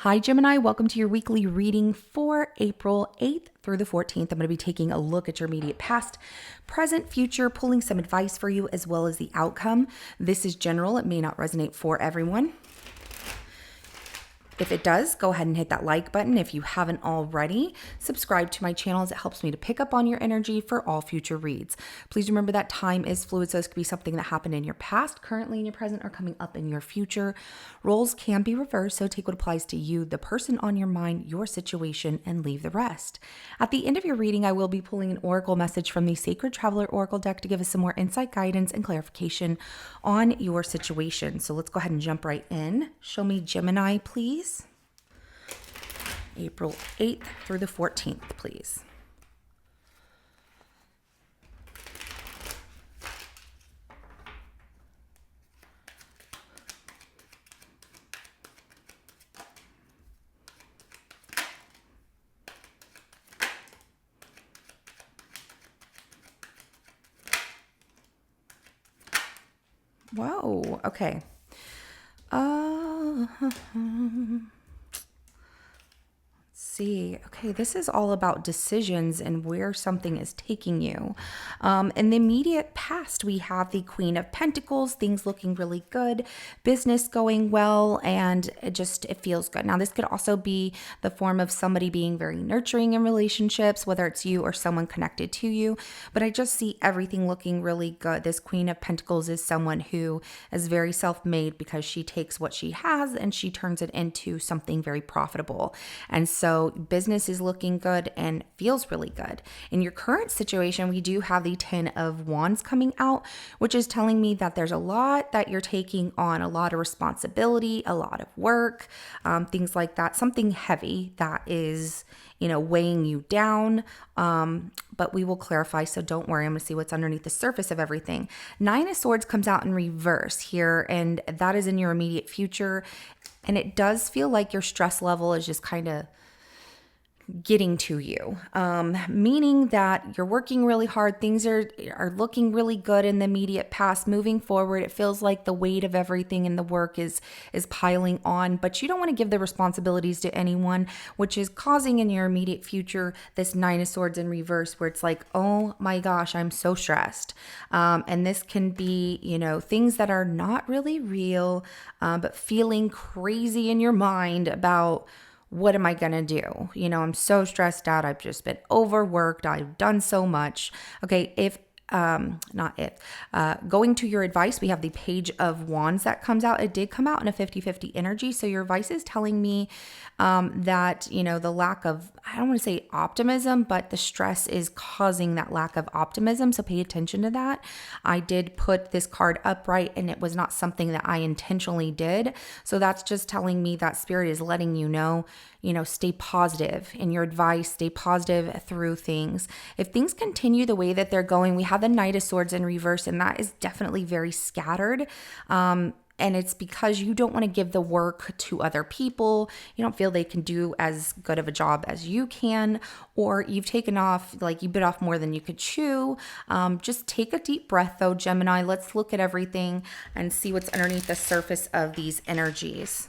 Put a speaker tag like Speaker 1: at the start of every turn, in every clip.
Speaker 1: Hi, Gemini. Welcome to your weekly reading for April 8th through the 14th. I'm going to be taking a look at your immediate past, present, future, pulling some advice for you as well as the outcome. This is general. It may not resonate for everyone. If it does, go ahead and hit that like button. If you haven't already, subscribe to my channel as it helps me to pick up on your energy for all future reads. Please remember that time is fluid, so this could be something that happened in your past, currently in your present, or coming up in your future. Roles can be reversed, so take what applies to you, the person on your mind, your situation, and leave the rest. At the end of your reading, I will be pulling an oracle message from the Sacred Traveler Oracle deck to give us some more insight, guidance, and clarification on your situation. So let's go ahead and jump right in. Show me Gemini, please. April 8th through the 14th, please. Whoa, okay. See, okay, this is all about decisions and where something is taking you. In the immediate past, we have the Queen of Pentacles, things looking really good, business going well, and it feels good. Now, this could also be the form of somebody being very nurturing in relationships, whether it's you or someone connected to you, but I just see everything looking really good. This Queen of Pentacles is someone who is very self-made because she takes what she has and she turns it into something very profitable. And so business is looking good and feels really good. In your current situation, we do have the 10 of Wands coming out, which is telling me that there's a lot that you're taking on, a lot of responsibility, a lot of work, things like that, something heavy that is, weighing you down. But we will clarify, so don't worry. I'm going to see what's underneath the surface of everything. 9 of Swords comes out in reverse here, and that is in your immediate future. And it does feel like your stress level is just kind of getting to you, meaning that you're working really hard. Things are looking really good in the immediate past. Moving forward, it feels like the weight of everything in the work is piling on, but you don't want to give the responsibilities to anyone, which is causing in your immediate future this 9 of Swords in reverse, where it's like, oh my gosh, I'm so stressed. And this can be, things that are not really real, but feeling crazy in your mind about, what am I going to do? I'm so stressed out. I've just been overworked. I've done so much. Okay. Going to your advice, we have the Page of Wands that comes out. It did come out in a 50-50 energy. So your advice is telling me that, the lack of, I don't want to say optimism, but the stress is causing that lack of optimism. So pay attention to that. I did put this card upright and it was not something that I intentionally did. So that's just telling me that Spirit is letting you know, stay positive in your advice, stay positive through things. If things continue the way that they're going, we have the Knight of Swords in reverse, and that is definitely very scattered. And it's because you don't want to give the work to other people. You don't feel they can do as good of a job as you can, or you've taken off, like you bit off more than you could chew. Just take a deep breath though, Gemini. Let's look at everything and see what's underneath the surface of these energies.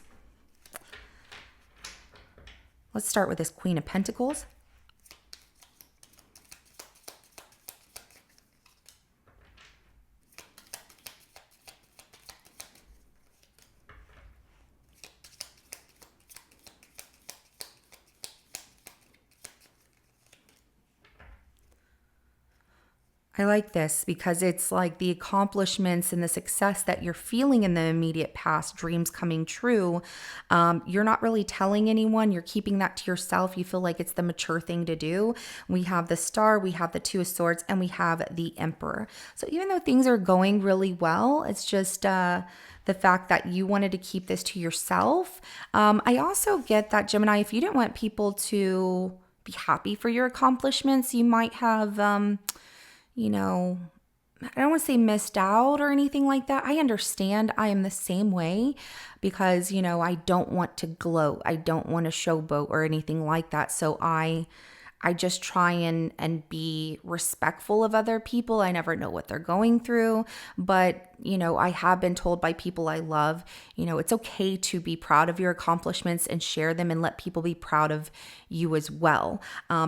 Speaker 1: Let's start with this Queen of Pentacles. I like this because it's like the accomplishments and the success that you're feeling in the immediate past, dreams coming true. You're not really telling anyone. You're keeping that to yourself. You feel like it's the mature thing to do. We have the Star, we have the 2 of Swords, and we have the Emperor. So even though things are going really well, it's just the fact that you wanted to keep this to yourself. I also get that, Gemini, if you didn't want people to be happy for your accomplishments, you might have... I don't want to say missed out or anything like that. I understand. I am the same way because, I don't want to gloat. I don't want to showboat or anything like that. So I I just try and be respectful of other people. I never know what they're going through, but I have been told by people I love, it's okay to be proud of your accomplishments and share them and let people be proud of you as well.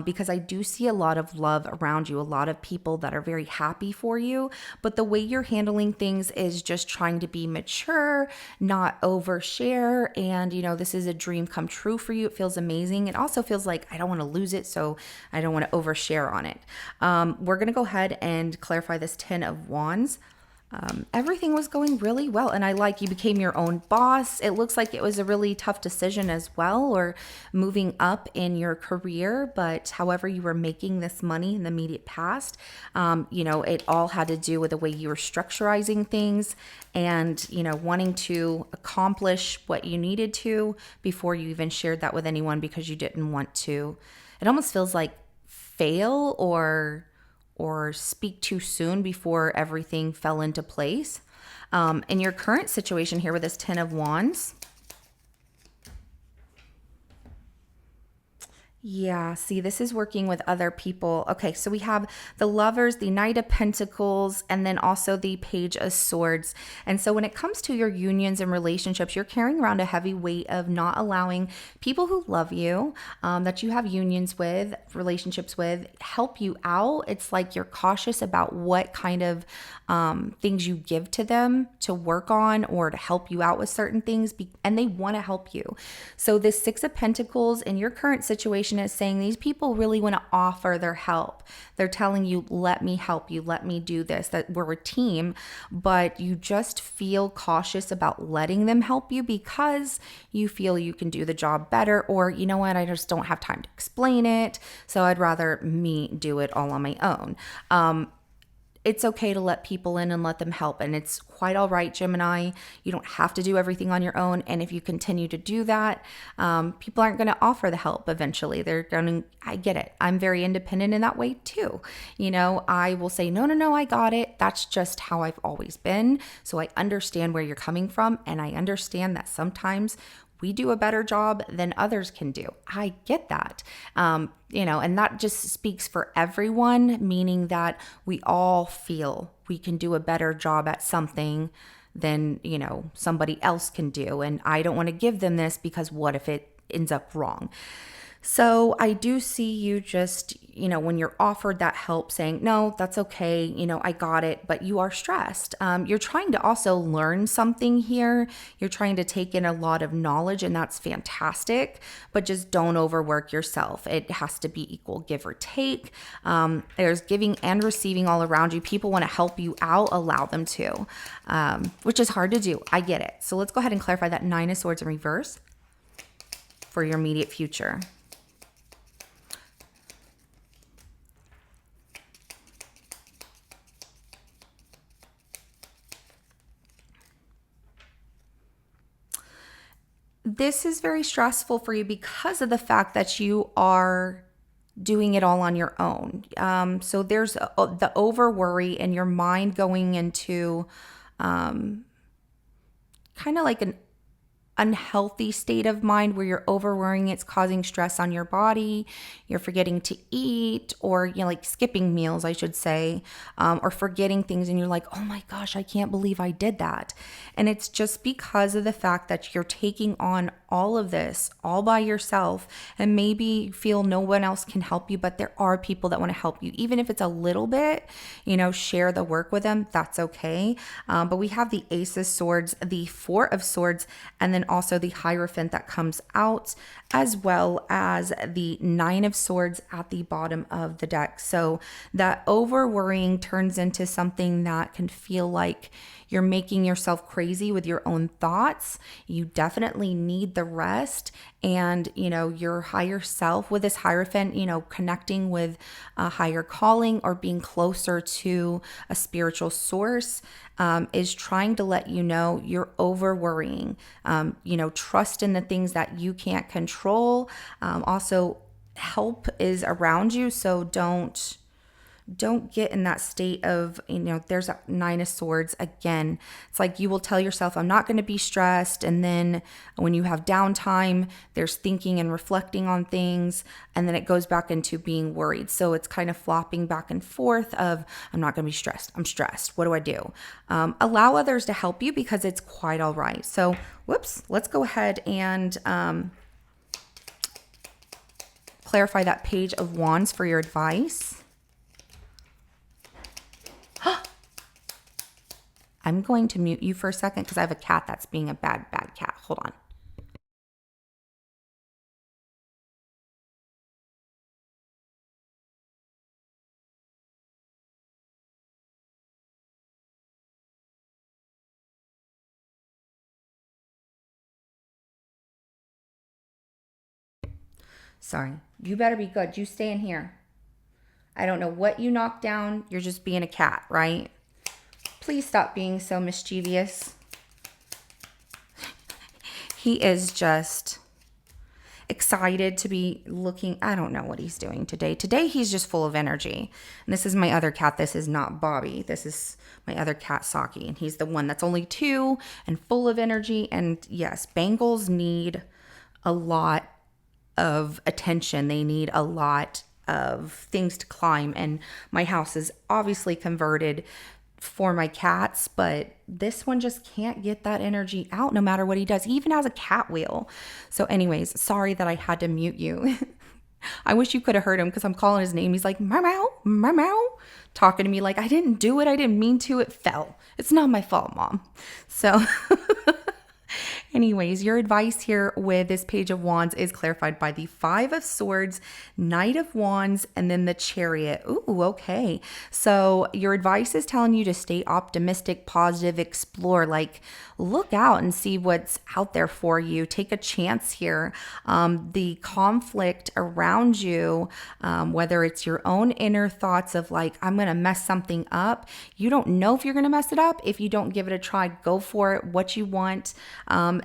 Speaker 1: Because I do see a lot of love around you, a lot of people that are very happy for you, but the way you're handling things is just trying to be mature, not overshare. And, this is a dream come true for you. It feels amazing. It also feels like I don't want to lose it, so I don't want to overshare on it. We're going to go ahead and clarify this 10 of Wands. Everything was going really well, and I like you became your own boss. It looks like it was a really tough decision as well, or moving up in your career, but however you were making this money in the immediate past, it all had to do with the way you were structurizing things and, wanting to accomplish what you needed to before you even shared that with anyone because you didn't want to. It almost feels like fail or speak too soon before everything fell into place. In your current situation here with this 10 of Wands, yeah, see, this is working with other people. Okay, so we have the Lovers, the Knight of Pentacles, and then also the Page of Swords. And so when it comes to your unions and relationships, you're carrying around a heavy weight of not allowing people who love you, that you have unions with, relationships with, help you out. It's like you're cautious about what kind of things you give to them to work on or to help you out with certain things, and they want to help you. So this Six of Pentacles in your current situation is saying these people really want to offer their help. They're telling you, let me help you, let me do this, that we're a team, but you just feel cautious about letting them help you because you feel you can do the job better, or you know what, I just don't have time to explain it, so I'd rather me do it all on my own. It's okay to let people in and let them help. And it's quite all right, Gemini. You don't have to do everything on your own. And if you continue to do that, people aren't going to offer the help eventually. They're going to, I get it. I'm very independent in that way too. I will say, no, I got it. That's just how I've always been. So I understand where you're coming from. And I understand that sometimes we do a better job than others can do. I get that. And that just speaks for everyone, meaning that we all feel we can do a better job at something than, somebody else can do. And I don't want to give them this because what if it ends up wrong? So I do see you just, when you're offered that help saying, no, that's okay. I got it, but you are stressed. You're trying to also learn something here. You're trying to take in a lot of knowledge, and that's fantastic, but just don't overwork yourself. It has to be equal give or take. There's giving and receiving all around you. People want to help you out, allow them to, which is hard to do. I get it. So let's go ahead and clarify that Nine of Swords in reverse for your immediate future. This is very stressful for you because of the fact that you are doing it all on your own. So there's the over worry and your mind going into kind of like an unhealthy state of mind where you're over worrying. It's causing stress on your body. You're forgetting to eat, or like skipping meals, I should say, or forgetting things, and you're like, oh my gosh, I can't believe I did that. And it's just because of the fact that you're taking on all of this all by yourself, and maybe you feel no one else can help you, but there are people that want to help you, even if it's a little bit. Share the work with them. That's okay. But we have the Ace of Swords, the Four of Swords, and then also the Hierophant that comes out, as well as the Nine of Swords at the bottom of the deck. So that over worrying turns into something that can feel like you're making yourself crazy with your own thoughts. You definitely need the rest, and your higher self with this Hierophant, connecting with a higher calling or being closer to a spiritual source, is trying to let you know you're over worrying. Trust in the things that you can't control. Also, help is around you, so don't don't get in that state of, there's a Nine of Swords again. It's like you will tell yourself, I'm not going to be stressed. And then when you have downtime, there's thinking and reflecting on things. And then it goes back into being worried. So it's kind of flopping back and forth of, I'm not going to be stressed. I'm stressed. What do I do? Allow others to help you because it's quite all right. So, let's go ahead and clarify that Page of Wands for your advice. I'm going to mute you for a second because I have a cat that's being a bad cat. Hold on. Sorry. You better be good. You stay in here. I don't know what you knocked down. You're just being a cat, right? Please stop being so mischievous. He is just excited to be looking. I don't know what he's doing today. Today, he's just full of energy. And this is my other cat. This is not Bobby. This is my other cat, Saki. And he's the one that's only 2 and full of energy. And yes, Bengals need a lot of attention. They need a lot of things to climb. And my house is obviously converted for my cats, but this one just can't get that energy out no matter what he does. He even has a cat wheel. So anyways, sorry that I had to mute you. I wish you could have heard him because I'm calling his name. He's like, meow, meow, meow, meow, talking to me like, I didn't do it. I didn't mean to. It fell. It's not my fault, Mom. So anyways, your advice here with this Page of Wands is clarified by the 5 of Swords, Knight of Wands, and then the Chariot. Ooh, okay. So your advice is telling you to stay optimistic, positive, explore, like look out and see what's out there for you. Take a chance here. The conflict around you, whether it's your own inner thoughts of like, I'm going to mess something up. You don't know if you're going to mess it up. If you don't give it a try, go for it, what you want.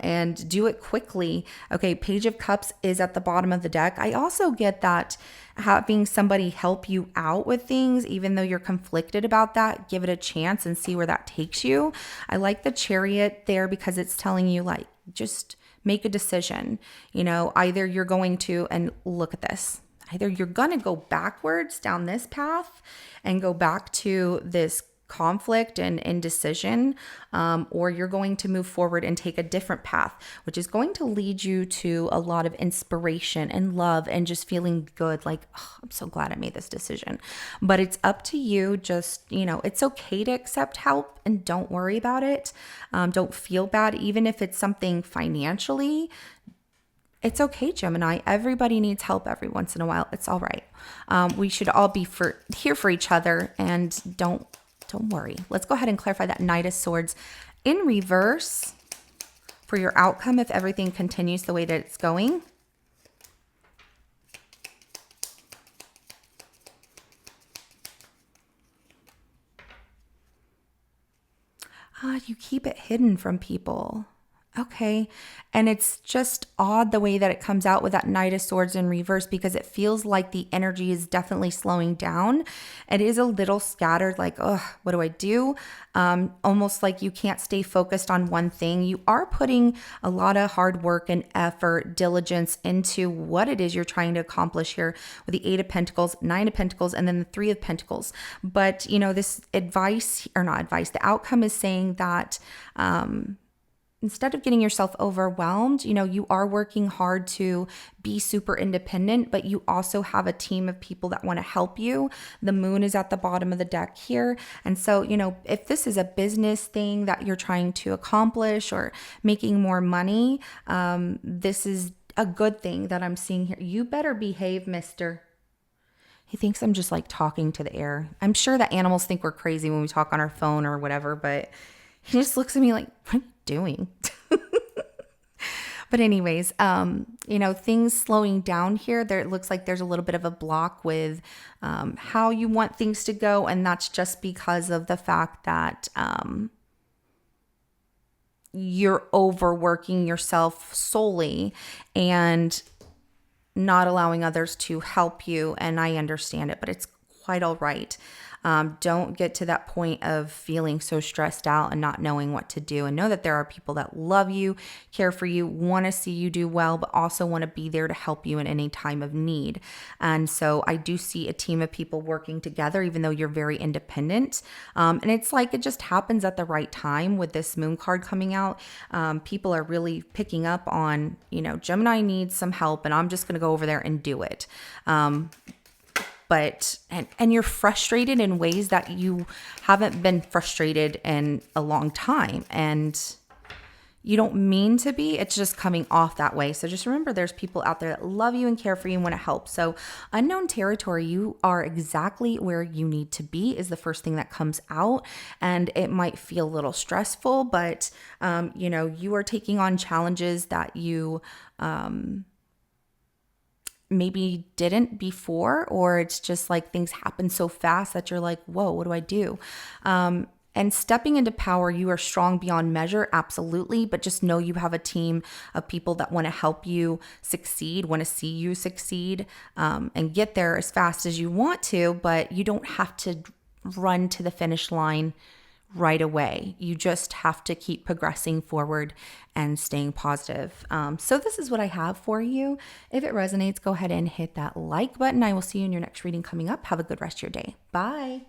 Speaker 1: And do it quickly. Okay, Page of Cups is at the bottom of the deck. I also get that having somebody help you out with things, even though you're conflicted about that, give it a chance and see where that takes you. I like the Chariot there because it's telling you like, just make a decision. Either you're going to, and look at this, either you're going to go backwards down this path and go back to this conflict and indecision, or you're going to move forward and take a different path, which is going to lead you to a lot of inspiration and love and just feeling good. Like, oh, I'm so glad I made this decision. But it's up to you. Just, it's okay to accept help and don't worry about it. Don't feel bad, even if it's something financially. It's okay, Gemini. Everybody needs help every once in a while. It's all right. We should all be here for each other, and don't worry. Let's go ahead and clarify that Knight of Swords in reverse for your outcome if everything continues the way that it's going. You keep it hidden from people. Okay. And it's just odd the way that it comes out with that Knight of Swords in reverse because it feels like the energy is definitely slowing down. It is a little scattered, like, oh, what do I do? Almost like you can't stay focused on one thing. You are putting a lot of hard work and effort, diligence into what it is you're trying to accomplish here with the 8 of Pentacles, 9 of Pentacles, and then the 3 of Pentacles. But, this advice, or not advice, the outcome is saying that, instead of getting yourself overwhelmed, you are working hard to be super independent, but you also have a team of people that want to help you. The moon is at the bottom of the deck here. And so, if this is a business thing that you're trying to accomplish or making more money, this is a good thing that I'm seeing here. You better behave, mister. He thinks I'm just like talking to the air. I'm sure that animals think we're crazy when we talk on our phone or whatever, but he just looks at me like, what are you doing? But anyways, things slowing down here. There, it looks like there's a little bit of a block with how you want things to go. And that's just because of the fact that you're overworking yourself solely and not allowing others to help you. And I understand it, but it's quite all right. Don't get to that point of feeling so stressed out and not knowing what to do. And know that there are people that love you, care for you, want to see you do well, but also want to be there to help you in any time of need. And so I do see a team of people working together, even though you're very independent. And it's like it just happens at the right time with this moon card coming out. People are really picking up on, Gemini needs some help, and I'm just going to go over there and do it. But you're frustrated in ways that you haven't been frustrated in a long time, and you don't mean to be. It's just coming off that way. So just remember, there's people out there that love you and care for you and want to help. So unknown territory, you are exactly where you need to be is the first thing that comes out. And it might feel a little stressful, but you are taking on challenges that you maybe didn't before, or it's just like things happen so fast that you're like, whoa, what do I do? And stepping into power, you are strong beyond measure, absolutely. But just know you have a team of people that want to help you succeed, want to see you succeed, and get there as fast as you want to. But you don't have to run to the finish line right away. You just have to keep progressing forward and staying positive. So this is what I have for you. If it resonates, go ahead and hit that like button. I will see you in your next reading coming up. Have a good rest of your day. Bye.